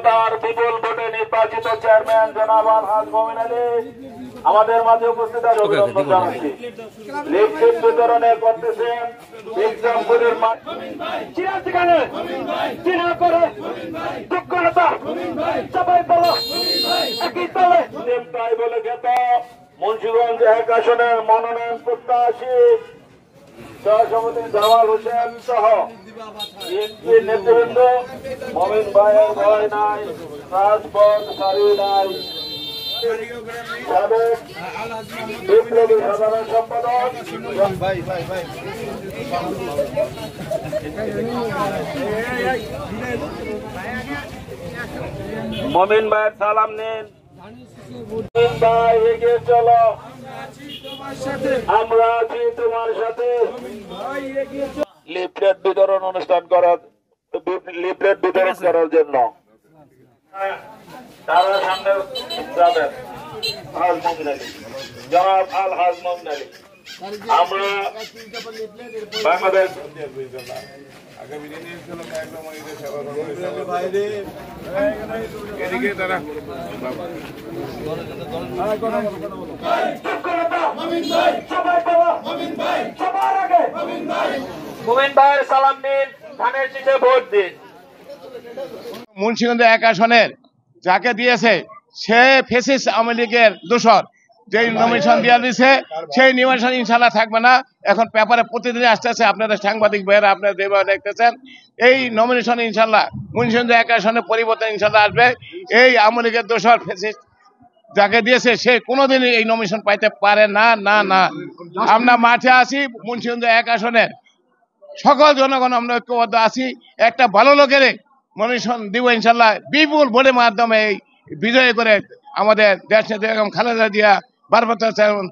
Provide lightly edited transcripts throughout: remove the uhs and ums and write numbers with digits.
তার বিপুল ভোটে নির্বাচিত চেয়ারম্যান জনাব আলহাজ মমিন আলী আমাদের মাঝে উপস্থিত আছে। অভিনন্দন জানাচ্ছি। লিফলেট বিতরণে করতেছেন ইসলামপুরের তাই বলে খ্যাত মুন্সিগঞ্জ 1 আসনের মনোনয়ন প্রত্যাশী সহসভাপতি জামাল হোসেন সহ বিএনপির নেতৃবৃন্দ মমিন ভাইয়ের ভয় নাই, রাজপথ সারি নাই। সাবেক বিপ্লবী সাধারণ সম্পাদক মমিন ভাইয়ের সালাম নিন। ভাই এগিয়ে চলো, আমরা আছি তোমার সাথে। লিফলেট বিতরণ অনুষ্ঠান করার লিফলেট বিতরণ করার জন্য তারা সামনে যাবেন জনাব আলহাজ মমিন আলী। আমরা বাংলাদেশ মোমিন ভাইয়ের সালাম নিন, ধানের শীষে ভোট দিন। মুন্সিগঞ্জ 1 আসনের যাকে দিয়েছে সে ফেসিস আওয়ামী লীগের দোসর, যে নমিনেশন দেওয়া দিয়েছে সেই নমিনেশন ইনশাল্লাহ থাকবে না। এখন পেপারে প্রতিদিন আসতেছে, আপনাদের সাংবাদিক ভাইয়েরা আপনারা যেভাবে দেখতেছেন, এই নমিনেশন ইনশাল্লাহ মুন্সিগঞ্জ 1 আসনের পরিবর্তন ইনশাল্লাহ আসবে। এই আওয়ামী লীগের দোসর ফেসিস যাকে দিয়েছে সে কোনোদিন এই নমিনেশন পাইতে পারে না। না না আমরা মাঠে আছি, মুন্সিগঞ্জ 1 আসনের সকল জনগণ আমরা ঐক্যবদ্ধ আছি। একটা ভালো লোকের নমিনেশন দিব ইনশাল্লাহ, বিপুল ভোটের মাধ্যমে এই বিজয় করে আমাদের দেশ নেত্রী বেগম খালেদা জিয়া ভারপ্রাপ্ত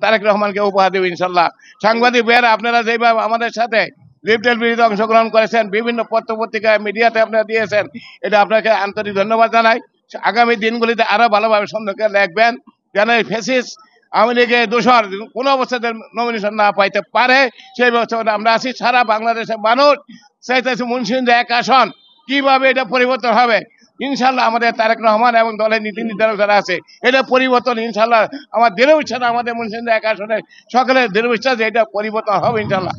তারেক রহমানকে উপহার দেব ইনশাল্লাহ। সাংবাদিক ভাইয়েরা আপনারা যেভাবে আমাদের সাথে লিফলেট বিলিতে অংশগ্রহণ করেছেন, বিভিন্ন পত্র পত্রিকায় মিডিয়াতে আপনারা দিয়েছেন, এটা আপনাকে আন্তরিক ধন্যবাদ জানাই। আগামী দিনগুলিতে আরো ভালোভাবে সন্দেহকে লিখবেন যেন এই ফেসিস আওয়ামী লীগের দোসর কোনো অবস্থাতে নমিনেশন না পাইতে পারে, সেই ব্যবস্থা আমরা আছি। সারা বাংলাদেশের মানুষ চাইতেছে মুন্সিগঞ্জ 1 আসন কিভাবে এটা পরিবর্তন হবে। ইনশাল্লাহ আমাদের তারেক রহমান এবং দলের নীতি নির্ধারক যারা আছে এটা পরিবর্তন ইনশাল্লাহ আমার দৃঢ় বিশ্বাস, আমাদের মুন্সিগঞ্জ 1 আসনের সকলের দৃঢ় বিশ্বাস এটা পরিবর্তন হবে ইনশাল্লাহ।